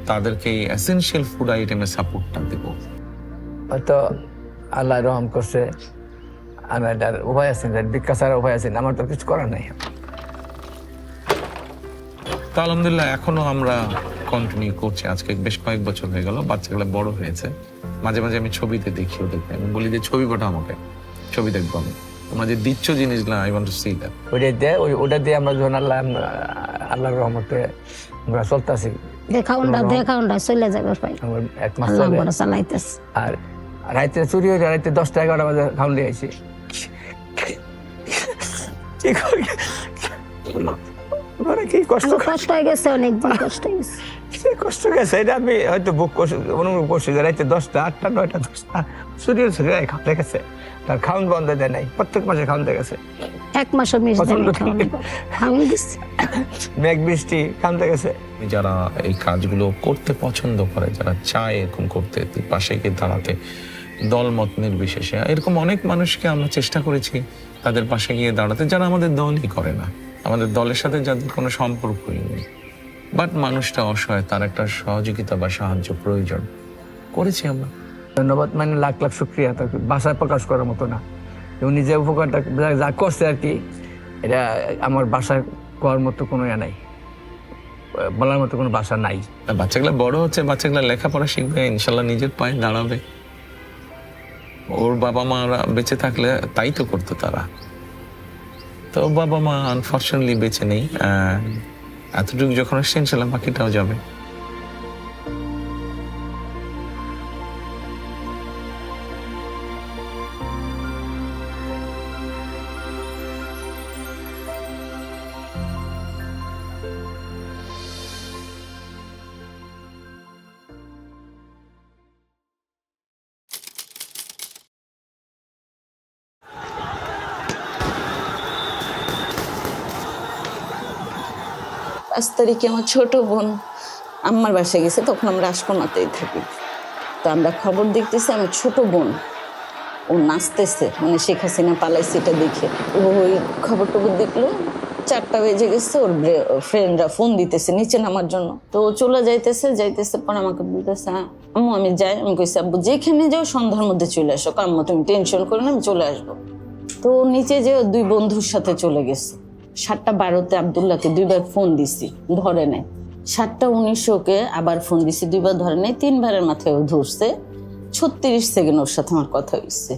তাদেরকে এই এসেনশিয়াল ফুড আইটেমের সাপোর্টটা দেবো। হয়তো আল্লাহ রহম করছে, আমি এটার উপায় আছেন, ভিক্ষা ছাড়া উপায় আছেন, আমার তো কিছু করার নাই। তো আলহামদুলিল্লাহ এখনো আমরা কন্টিনিউ করছি। আজকে বেশ কয়েক বছর হয়ে গেল, বাচ্চাগুলো বড় হয়েছে। মাঝে মাঝে আমি ছবিতে দেখি ওদেরকে, আমি বলি যে ছবি পাঠাও আমাকে, ছবি দেখবো আমি, তোমরা যে দিচ্ছ জিনিসগুলো I want to see that. ওটা দিয়ে আমরা যখন আল্লাহর রহমতে আমরা চলতেছি, দেখাউন্ডা চলে যাবে ভাই, আমার 1 মাস আল্লাহ চলে। বড় চালাইতেছে। আর রাইতে চুরি হয়ে যায়, রাইতে 10টা-11টা বাজে খাউন দিয়ে আইছি। কি করি? কি কষ্ট কষ্ট হয়ে গেছে, অনেকদিন কষ্ট হয়ে গেছে। কষ্ট গেছে, এটা আমি হয়তো বুক করছি, অনুভব করছি যে রাইতে 10টা, 8টা, 9টা, 10টা চুরি হয়েছে, খাওয়া গেছে। তার খাউন বন্ধ দেয় নাই, প্রত্যেক মাসে খাউন দিয়ে গেছে। 1 মাসও মিস খাওয়ান দিচ্ছে। মেঘ বৃষ্টি খাউন দিয়ে গেছে। যারা এই কাজগুলো করতে পছন্দ করে, যারা চায় এরকম করতে, পাশে গিয়ে দাঁড়াতে, দলমত নির্বিশেষে, এরকম অনেক মানুষকে আমরা চেষ্টা করেছি তাদের পাশে গিয়ে দাঁড়াতে, যারা আমাদের দলই করে না, আমাদের দলের সাথে যাদের কোনো সম্পর্কই নেই, বাট মানুষটা অসহায়, তার একটা সহযোগিতা বা সাহায্য প্রয়োজন, করেছি আমরা। ধন্যবাদ, মানে লাখ লাখ শুক্রিয়া, তাকে ভাষায় প্রকাশ করার মতো না। উনি যে উপকারটা যা করছে আর কি, এটা আমার ভাষায় করার মতো কোনো ইয়া নাই, বলার মতো কোনো ভাষা নাই। বাচ্চাগুলো বড় হচ্ছে, বাচ্চাগুলো লেখাপড়া শিখবে, ইনশাল্লাহ নিজের পায়ে দাঁড়াবে। ওর বাবা মারা বেঁচে থাকলে তাই তো করতো তারা, তো বাবা মা আনফর্চুনেটলি বেঁচে নেই। এতটুকু যখন আসছে ইনশাল্লাহ বাকিটাও যাবে। পাঁচ তারিখে আমার ছোট বোন আম্মার বাসায় গেছে, তখন আমরা রাজকোনাতেই থাকি। তো আমরা খবর দেখতেছি আমার ছোট বোন ও নাচতেছে, মানে শেখ হাসিনা পালাইছে এটা দেখে ও ওই খবর টবর দেখলো। 4টা বেজে গেছে, ওর ফ্রেন্ডরা ফোন দিতেছে নিচে নামার জন্য। তো ও চলে যাইতেছে পর আমাকে বলতেছে আম্মু আমি যাই। আমি কইছি আব্বু যেখানে যাও সন্ধ্যার মধ্যে চলে আসো, আম্মু তুমি টেনশন করো না, আমি চলে আসবো। তো নিচে যে 2 বন্ধুর সাথে চলে গেছে। 7:12 আব্দুল্লাহকে 2বার ফোন দিছি, ধরে নেয়। 7:19 আবার ফোন দিছি, 2বার ধরে নেয়। 3বারের মাথায় ও ধরছে। 36 সেকেন্ড ওর সাথে আমার কথা হয়েছে।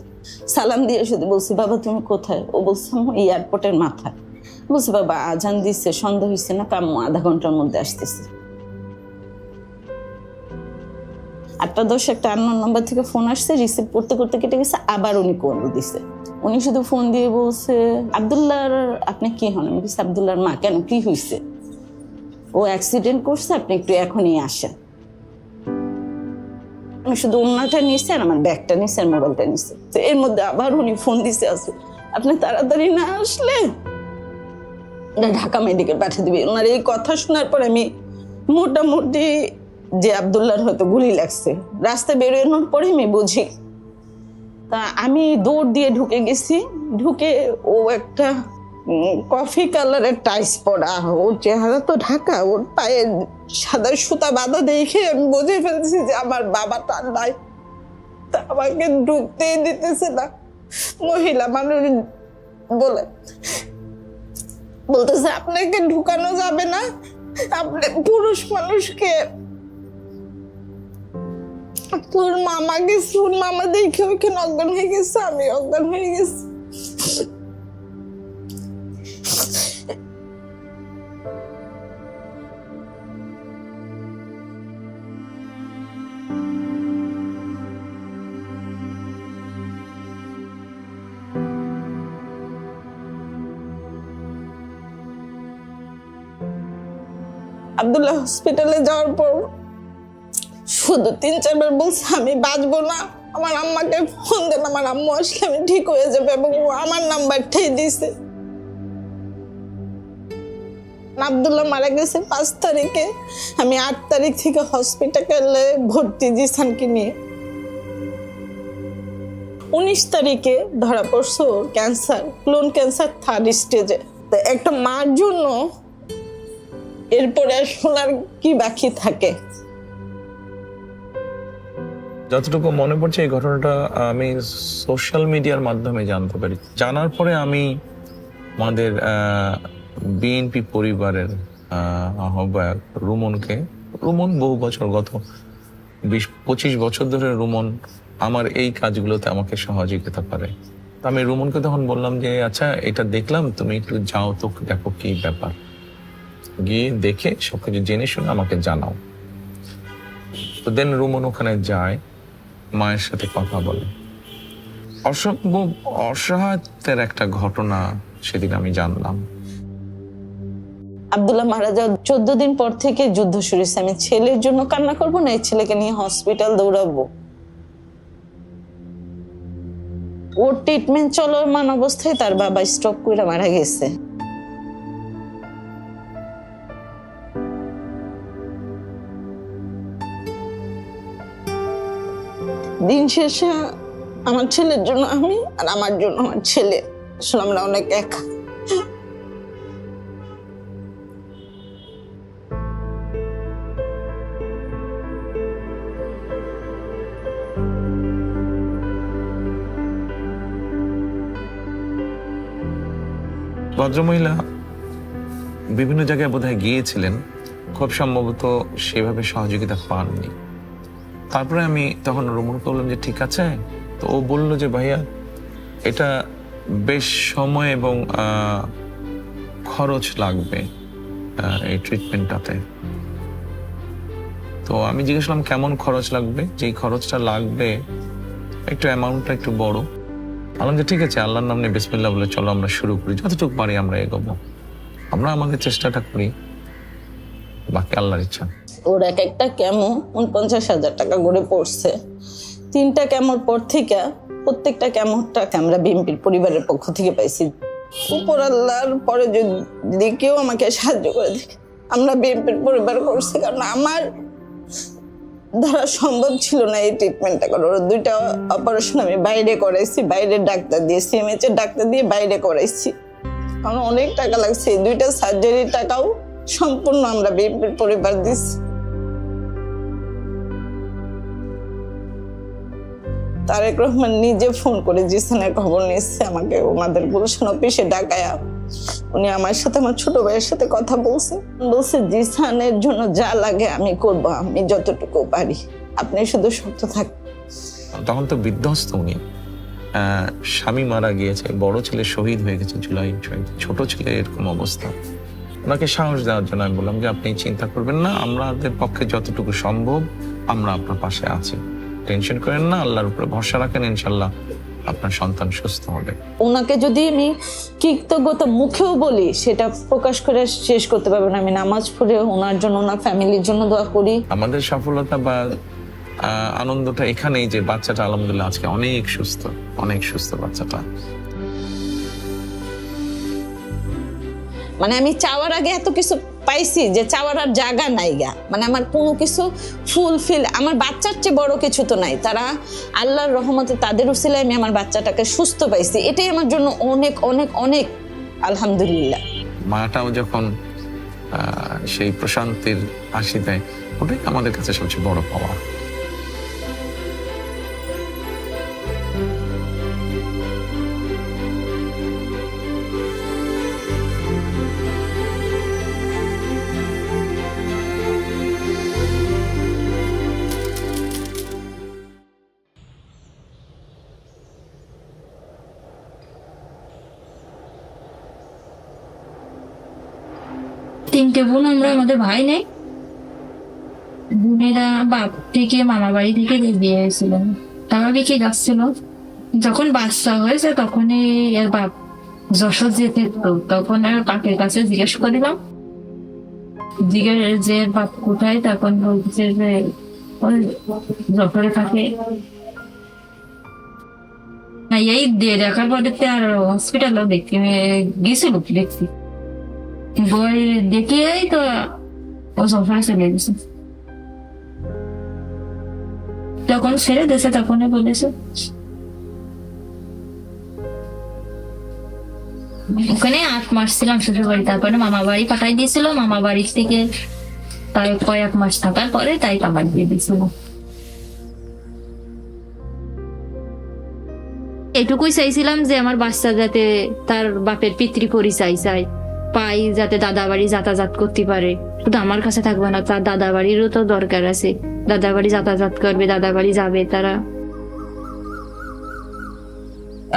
সালাম দিয়ে শুধু বলছি বাবা তুমি কোথায়? ও বলছে এয়ারপোর্টের মাথায়। বলছি বাবা আজান দিচ্ছে, সন্ধ্যা হয়েছে না, কাম্মু আধা ঘন্টার মধ্যে আসতেছে। 8:10 একটা আননোন নাম্বার থেকে ফোন আসছে, রিসিভ করতে করতে কেটে গেছে। আবার উনি কল দিছে। উনি শুধু ফোন দিয়ে বলছে আব্দুল্লাহর আপনি কি হন? আমি বলছি আব্দুল্লাহর মা। কেন, কি হয়েছে? ও অ্যাক্সিডেন্ট করছে, আপনি একটু এখনই আসেন। আমি শুধু ওনাটা নিয়েছি আর আমার ব্যাগটা নিয়েছি আর মোবাইলটা নিয়েছি। তো এর মধ্যে আবার উনি ফোন দিছে আছে আপনি তাড়াতাড়ি না আসলে ঢাকা মেডিকেল পাঠিয়ে দিবে। ওনার এই কথা শোনার পর আমি মোটামুটি যে আব্দুল্লাহর হয়তো গুলি লাগছে, রাস্তায় বেরোনোর পরে আমি বুঝি। তা আমি দৌড় দিয়ে ঢুকে গেছি। ঢুকে ও একটা কফি কালারের টাইস পরা, ওর চেহারা তো ঢাকা, ওর পায়ে সাদা সুতা বাঁধা দেখে আমি বুঝে ফেলছি যে আমার বাবাটা নাই। তা আমাকে ঢুকতেই দিতেছে না। মহিলা মানুষ বলতেছে আপনাকে ঢুকানো যাবে না, আপনি পুরুষ মানুষকে। তোর মামা গেছে, ওর মামা দেখে ওখানে অজ্ঞান হয়ে গেছে, আমি অজ্ঞান হয়ে গেছি। আব্দুল্লাহ হসপিটালে যাওয়ার পর শুধু 3-4 বার বলছে আমি বাঁচবো না, আমার আম্মাকে ফোন দেন, আমার আম্মু আসলে আমি ঠিক হয়ে যাবে, এবং ও আমার নাম্বারটাই দিছে। আব্দুল্লাহ মারা গেছে 5 তারিখে, আমি 8 তারিখ থেকে হসপিটালে ভর্তি জিসানকে নিয়ে। 19 তারিখে ধরা পড়ছে ওর ক্যান্সার, ক্লোন ক্যান্সার 3rd স্টেজে। তো একটা মার জন্য এরপরে শোনার কি বাকি থাকে? যতটুকু মনে পড়ছে এই ঘটনাটা আমি সোশ্যাল মিডিয়ার মাধ্যমে জানতে পারি। জানার পরে আমি আমাদের বিএনপি পরিবারের আহ্বায়ক রুমন বহু বছর, গত 20-25 বছর ধরে রুমন আমার এই কাজগুলোতে আমাকে সহযোগিতা করে। তো আমি রুমনকে তখন বললাম যে আচ্ছা এটা দেখলাম, তুমি একটু যাও তো দেখো কি ব্যাপার, গিয়ে দেখে সবকিছু জেনে শুনে আমাকে জানাও। তো দেন রুমন ওখানে যায়, মায়ের সাথে কথা বলে। অসম্ভব অসহায়তার একটা ঘটনা সেদিন আমি জানলাম। আব্দুল্লাহ মারা যাওয়ার 14 দিন পর থেকে যুদ্ধ শুরু হয়েছে। আমি ছেলের জন্য কান্না করবো না, এই ছেলেকে নিয়ে হসপিটাল দৌড়াবো। ওর ট্রিটমেন্ট চলমান অবস্থায় তার বাবা স্ট্রোক করে মারা গেছে। দিন শেষে আমার ছেলের জন্য আমি, আর আমার জন্য আমার ছেলে, আসলে আমরা অনেক একা। ভদ্রমহিলা বিভিন্ন জায়গায় বোধহয় গিয়েছিলেন, খুব সম্ভবত সেভাবে সহযোগিতা পাননি। তারপরে আমি তখন রুমনকে বললাম যে ঠিক আছে। তো ও বললো যে ভাইয়া এটা বেশ সময় এবং খরচ লাগবে এই ট্রিটমেন্টটাতে। তো আমি জিজ্ঞেস করলাম কেমন খরচ লাগবে, যেই খরচটা লাগবে একটু অ্যামাউন্টটা একটু বড়। বললাম যে ঠিক আছে, আল্লাহর নাম নিয়ে বিসমিল্লাহ বলে চলো আমরা শুরু করি, যতটুকু পারি আমরা এগোবো, আমরা আমাদের চেষ্টাটা করি, বাকি আল্লাহর ইচ্ছা। ওর এক একটা কেমো 49,000 টাকা করে পড়ছে। 3টা কেমোর পর থেকে প্রত্যেকটা কেমোর টাকা আমরা বিএনপির পরিবারের পক্ষ থেকে পাইছি। উপর আল্লাহর পরে যদি কেউ আমাকে সাহায্য করে দেখে, আমরা বিএনপির পরিবার করছি, কারণ আমার ধরা সম্ভব ছিল না এই ট্রিটমেন্টটা করার। ওর 2টা অপারেশন আমি বাইরে করাইছি, বাইরে ডাক্তার দিয়ে, সিএমএইচ এর ডাক্তার দিয়ে বাইরে করাইছি, কারণ অনেক টাকা লাগছে। 2টা সার্জারির টাকাও সম্পূর্ণ আমরা বিএনপির পরিবার দিচ্ছি। তারেক রহমান নিজে ফোন করে জিসানের খবর নিচ্ছে, আমাকে ওনাদের গুলশান অফিসে ডাকায়া উনি আমার সাথে, আমার ছোট ভাইয়ের সাথে কথা বলছে জিসানের জন্য যা লাগে আমি করব, আমি যতটুকু পারি, আপনি শুধু শক্ত থাক। তখন তো বিধ্বস্ত উনি, স্বামী মারা গিয়েছে, বড় ছেলে শহীদ হয়ে গেছে জুলাই, ছোট ছেলে এরকম অবস্থা। ওনাকে সাহস দেওয়ার জন্য আমি বললাম যে আপনি চিন্তা করবেন না, আমাদের পক্ষে যতটুকু সম্ভব আমরা আপনার পাশে আছি, টেনশন করেন না, আল্লাহর উপরে ভরসা রাখেন, ইনশাল্লাহ আপনার সন্তান সুস্থ হবে। ওনাকে যদি আমি কৃতজ্ঞতা মুখেও বলি সেটা প্রকাশ করে শেষ করতে পারবো না। আমি নামাজ পড়ে ওনার জন্য, ওনার ফ্যামিলির জন্য দোয়া করি। আমাদের সফলতা বা আনন্দটা এখানেই যে বাচ্চাটা আলহামদুলিল্লাহ আজকে অনেক সুস্থ বাচ্চাটা। মানে আমি চাওয়ার আগে এত কিছু পাইছি যে চাওয়ার আর জায়গা নাই গা, মানে আমার কোনো কিছু ফুলফিল, আমার বাচ্চার চেয়ে বড় কিছু তো নাই। তারা আল্লাহর রহমতে তাদের উসিলায় আমি আমার বাচ্চাটাকে সুস্থ পাইছি, এটাই আমার জন্য অনেক অনেক অনেক আলহামদুলিল্লাহ। মাটাও যখন সেই প্রশান্তির হাসি দেয়, ওটাই আমাদের কাছে সবচেয়ে বড় পাওয়া। তিনটে বোন আমরা, আমাদের ভাই নেই। বোনেরা বাপ থেকে মামা বাড়ি থেকে বিয়ে হয়েছিলেন, তারা বিকে যাচ্ছিল। যখন বাচ্চা হয়েছে তখনই এর বাপ যশোর যেতে, তখন আর কাকের কাছে জিজ্ঞেস করিলাম, যে বাপ কোথায়, তখন বলছে যে যশোরে থাকে। এই দিয়ে দেখার পরে আর হসপিটালও দেখতে গেছিল, দেখছি বই দেখেই তো ও সোফায় চলে গেছে। যখন ছেড়ে দিয়েছে তখনই বলেছে। ওখানে 8 মাস ছিলাম শ্বশুর বাড়ি, তারপরে মামা বাড়ি পাঠাই দিয়েছিল। মামা বাড়ি থেকে তাই কয়েক মাস থাকার পরে তাই কাবার দিয়ে দিয়েছিল। এটুকুই চাইছিলাম যে আমার বাচ্চা যাতে তার বাপের পিতৃ পরিচয় চাই পাই, যাতে দাদা বাড়ি যাতায়াত করতে পারে। শুধু আমার কাছে থাকবে না, তার দাদা বাড়িরও তো দরকার আছে। দাদা বাড়ি যাতায়াত করবে, দাদা বাড়ি যাবে তারা।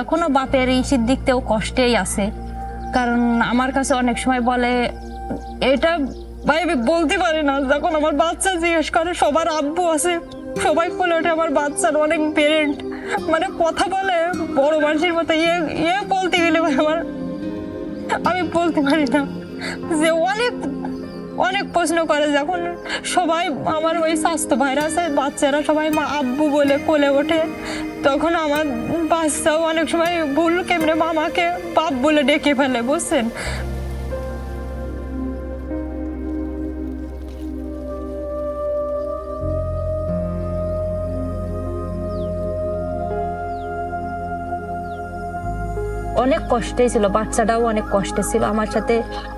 এখনো বাপের ইসির দিক থেকেও কষ্টেই আছে, কারণ আমার কাছে অনেক সময় বলে এটা ভাই আমি বলতে পারি না। যখন আমার বাচ্চা জিজ্ঞেস করে সবার আব্বু আছে, সবাই বলে ওঠে আমার বাচ্চার অনেক পেরেন্ট, মানে কথা বলে বড় মানুষের মতো ইয়ে বলতে গেলে আমার আমি বলতে পারি না। যে অনেক অনেক প্রশ্ন করে, যখন সবাই আমার ওই স্বাস্থ্য ভাইরা আছে বাচ্চারা সবাই মা আব্বু বলে কোলে ওঠে, তখন আমার বাচ্চাও অনেক সময় ভুল কেমনে মামাকে বাপ বলে ডেকে ফেলে, বুঝছেন। অনেক কষ্টে ছিল, বাচ্চাটাও অনেক কষ্টে ছিল, আমার সাথে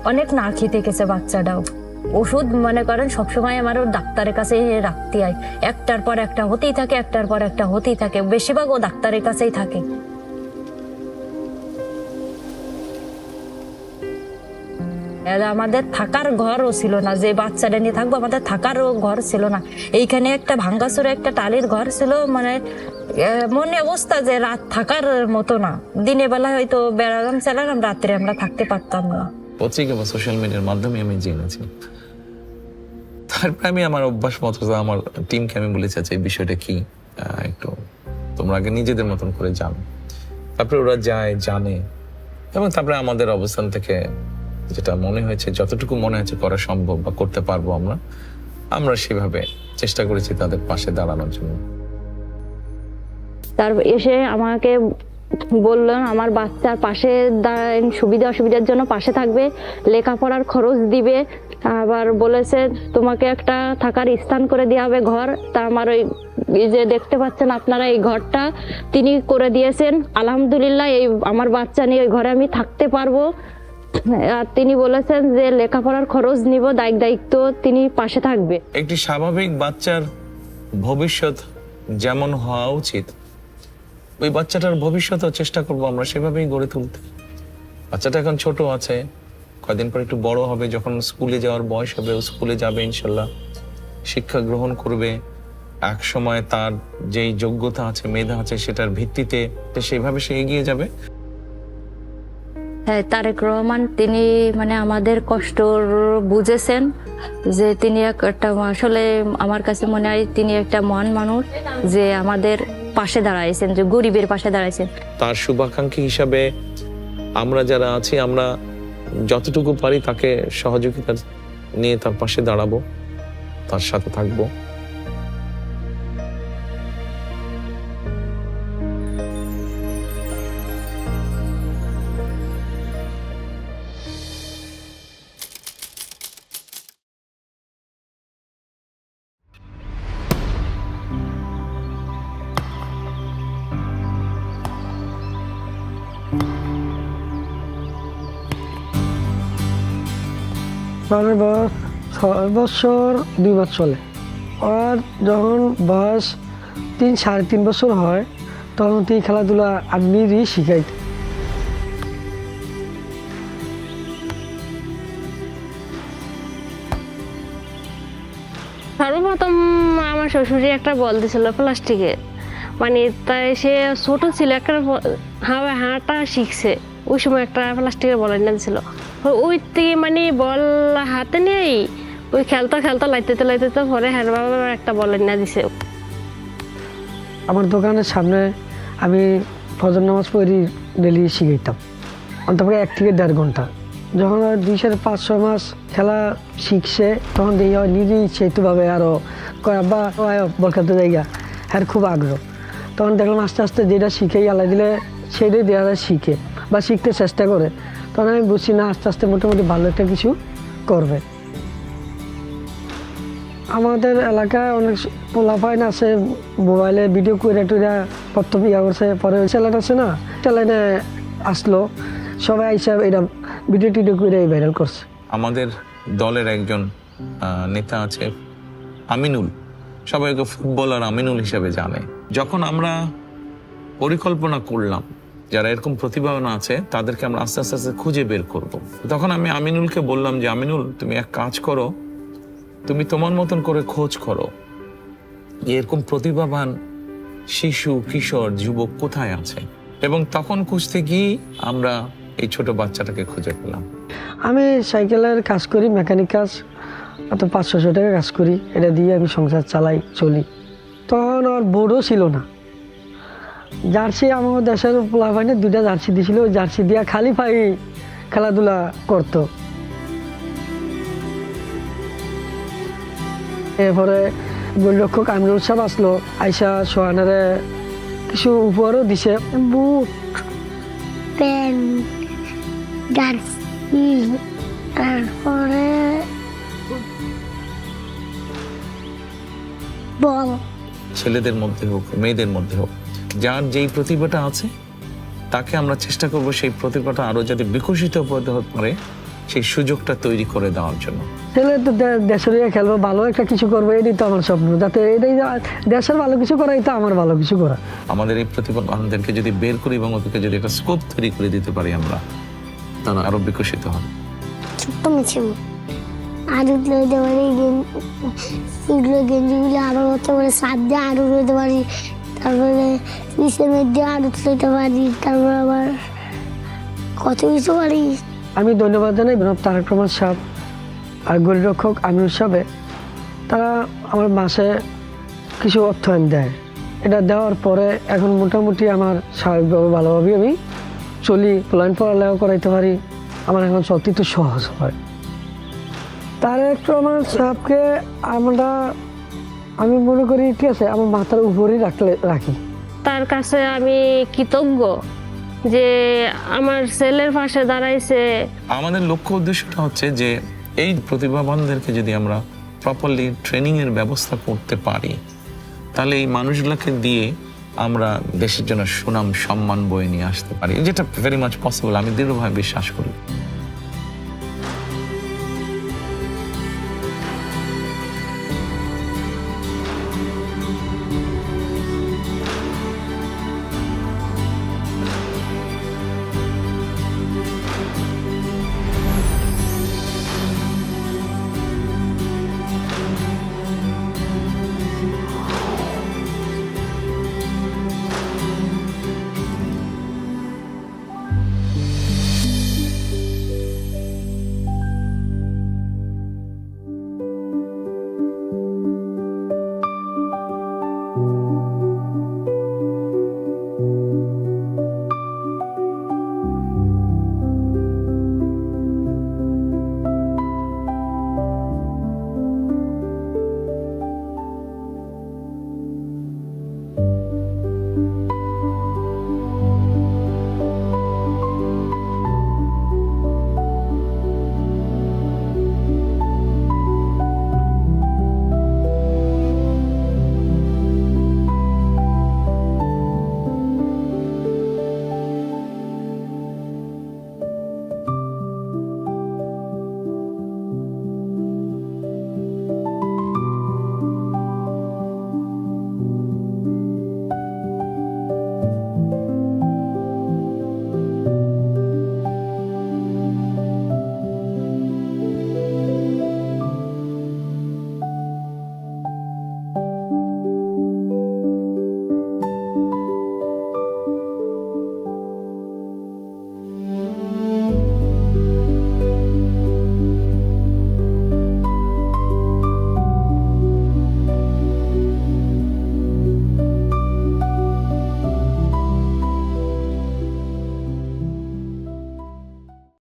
অনেক না খেতে গেছে বাচ্চাটাও। ওষুধ মনে করেন সবসময় আমারও ডাক্তারের কাছে রাখতে হয়, একটার পর একটা হতেই থাকে, একটার পর একটা হতেই থাকে, বেশিরভাগ ও ডাক্তারের কাছেই থাকে। আমাদের থাকার ঘরও ছিল না, যে বাচ্চাটা নিয়ে থাকবো আমাদের থাকারও ঘর ছিল না। এইখানে একটা ভাঙ্গাচোরা একটা টালির ঘর ছিল, মানে মনে অবস্থা যে রাত থাকার মতো না। দিনের বেলা হয়তো বেড়ালাম চালালাম, রাত্রে আমরা থাকতে পারতাম না। পত্রিকা বা সোশ্যাল মিডিয়ার মাধ্যমে আমি জেনেছি। তারপরে আমি আমার অভ্যাস মতো আমার টিমকে আমি বলেছি আচ্ছা এই বিষয়টা কি, একটু তোমরা আগে নিজেদের মতন করে জানো। তারপরে ওরা যায় জানে, এবং তারপরে আমাদের অবস্থান থেকে যেটা মনে হয়েছে, যতটুকু মনে হয়েছে করা সম্ভব বা করতে পারবো আমরা সেভাবে চেষ্টা করেছি তাদের পাশে দাঁড়ানোর জন্য। তার এসে আমাকে বললেন আমার বাচ্চার পাশে সুবিধা অসুবিধার জন্য পাশে থাকবে, লেখাপড়ার খরচ দিবে, আবার বলেছে তোমাকে একটা থাকার স্থান করে দেওয়া হবে ঘর। তা আমার ওই যে দেখতে পাচ্ছেন আপনারা এই ঘরটা তিনি করে দিয়েছেন, আলহামদুলিল্লাহ। এই আমার বাচ্চা নিয়ে ওই ঘরে আমি থাকতে পারবো। আর তিনি বলেছেন যে লেখাপড়ার খরচ নিব, দায়িত্ব তিনি পাশে থাকবে। একটি স্বাভাবিক বাচ্চার ভবিষ্যৎ যেমন হওয়া উচিত, ওই বাচ্চাটার ভবিষ্যৎও চেষ্টা করবো আমরা সেভাবেই গড়ে তুলতে। বাচ্চাটা এখন ছোট আছে, কয়দিন পর একটু বড় হবে, যখন স্কুলে যাওয়ার বয়স হবে ও স্কুলে যাবে ইনশাল্লাহ, শিক্ষা গ্রহণ করবে। এক সময় তার যেই যোগ্যতা আছে, মেধা আছে, সেটার ভিত্তিতে সেইভাবে সে এগিয়ে যাবে। হ্যাঁ, তারেক রহমান তিনি মানে আমাদের কষ্ট বুঝেছেন, যে তিনি একটা আসলে আমার কাছে মনে হয় তিনি একটা মহান মানুষ, যে আমাদের পাশে দাঁড়াইছেন, যে গরিবের পাশে দাঁড়াইছেন। তার শুভাকাঙ্ক্ষী হিসাবে আমরা যারা আছি, আমরা যতটুকু পারি তাকে সহযোগিতা নিয়ে তার পাশে দাঁড়াবো, তার সাথে থাকবো। আমার বয়স 6 বছর 2 মাস চলে। আর যখন বয়স 3-3.5 বছর হয়, তখন তুই খেলাধুলা আমি শিখাই। সর্বপ্রথম আমার শ্বশুরে একটা বল দিয়েছিল প্লাস্টিকে, মানে তাই সে ছোট ছিল, একটা হাঁটা শিখছে, ওই সময় একটা প্লাস্টিকের বল এনে দিয়েছিল। ওই থেকে মানে বল হাতে নেই, ওই খেলতে লাইতে পরে হ্যাঁ বাবা একটা বল এনে দিছে। আমার দোকানের সামনে আমি ফজর নামাজ পড়ি, ডেলি শিখাইতাম, অন্তত 1 থেকে 1.5 ঘন্টা। যখন 2-5-6 মাস খেলা শিখছে, তখন দেখি নিজেই সেতুভাবে আরও কয় আব্বা বল খেলতে জায়গা, হ্যাঁ খুব আগ্রহ। তখন দেখলাম আস্তে আস্তে যেটা শিখেই আল্লাহ দিলে সেটাই দেওয়া শিখে। বা শিখতে চেষ্টা করে, তখন আমি বুঝছি না আস্তে আস্তে মোটামুটি ভালো একটা কিছু করবে। আমাদের এলাকায় অনেক পোলাপাইন আছে মোবাইলে ভিডিও করে টুরা প্রথম ইয়া করছে, পরে চ্যানেল আছে না, চ্যানেলে আসলো সবাই আইসা এটা ভিডিও টিডিও করে ভাইরাল করছে। আমাদের দলের একজন নেতা আছে আমিনুল, সবাই ওকে ফুটবলার আমিনুল হিসেবে জানে। যখন আমরা পরিকল্পনা করলাম যারা এরকম প্রতিভাবান আছে তাদেরকে আমরা আস্তে আস্তে আস্তে খুঁজে বের করব, তখন আমি আমিনুলকে বললাম যে আমিনুল, তুমি এক কাজ করো, তুমি তোমার মতন করে খোঁজ করো এরকম প্রতিভাবান শিশু, কিশোর, যুবক কোথায় আছে। এবং তখন খুঁজতে গিয়ে আমরা এই ছোট বাচ্চাটাকে খুঁজে পেলাম। আমি সাইকেলের কাজ করি, মেকানিক কাজ, অত 500 টাকা কাজ করি, এটা দিয়ে আমি সংসার চালাই, চলি। তখন আর বোর্ডও ছিল না, জার্সি আমার দেশের পোলাপাইনে 2টা জার্সি দিয়েছিল, ওই জার্সি দিয়া খালি পাই খেলাধুলা করতো। এরপরে গোলরক্ষক আমিনুল সাহেব আসলো, আইসা সোহানারে কিছু উপহারও দিছে, বুট, প্যান্ট, জার্সি, তারপরে বল। ছেলেদের মধ্যে হোক, মেয়েদের মধ্যে হোক, যার যেই প্রতিভাটা আছে তাকে আমরা চেষ্টা করব সেই প্রতিভাটা আরো যাতে বিকশিত হতে পারে সেই সুযোগটা তৈরি করে দেওয়ার জন্য। ছেলে তো দেশের হয়ে খেলবো, ভালো একটা কিছু করবো, এটাই তো আমার স্বপ্ন, যাতে এটাই দেশের ভালো কিছু করাই তো আমার ভালো কিছু করা। আমাদের এই প্রতিভাবানদেরকে যদি বের করি এবং ওদেরকে যদি একটা স্কোপ তৈরি করে দিতে পারি আমরা, তারা আরো বিকশিত হবে। ছোট্ট মিছিল আরো লইতে পারি, এগুলো গেঞ্জিগুলো আরো হতে পারে, সাত দিয়ে আরো লইতে পারি, তারপরে নিচের মধ্যে আরো লইতে পারি, তারপর আবার কত কিছু পারি। আমি ধন্যবাদ জানাই জনাব তারেক রহমান সাহেব আর গোলরক্ষক আমিনুল সাহেব, তারা আমার মাসে কিছু অর্থায়ন দেয়। এটা দেওয়ার পরে এখন মোটামুটি আমার স্বাভাবিকভাবে ভালোভাবে আমি চলি, প্ল্যান পড়ালেও করাইতে পারি, আমার এখন সত্যি তো সহজ হয়। তারেক রহমান সাহেবকে আমি মনে করি ঠিক আছে আমার মাথার উপরেই রাখি। তার কাছে আমি কৃতজ্ঞ যে আমার ছেলের পাশে দাঁড়াইছে। আমাদের লক্ষ্য উদ্দেশ্যটা হচ্ছে যে এই প্রতিভাবানদেরকে যদি আমরা প্রপারলি ট্রেনিং এর ব্যবস্থা করতে পারি, তাহলে এই মানুষগুলোকে দিয়ে আমরা দেশের জন্য সুনাম সম্মান বয়ে নিয়ে আসতে পারি, যেটা ভেরি মাচ পসিবল, আমি দৃঢ়ভাবে বিশ্বাস করি।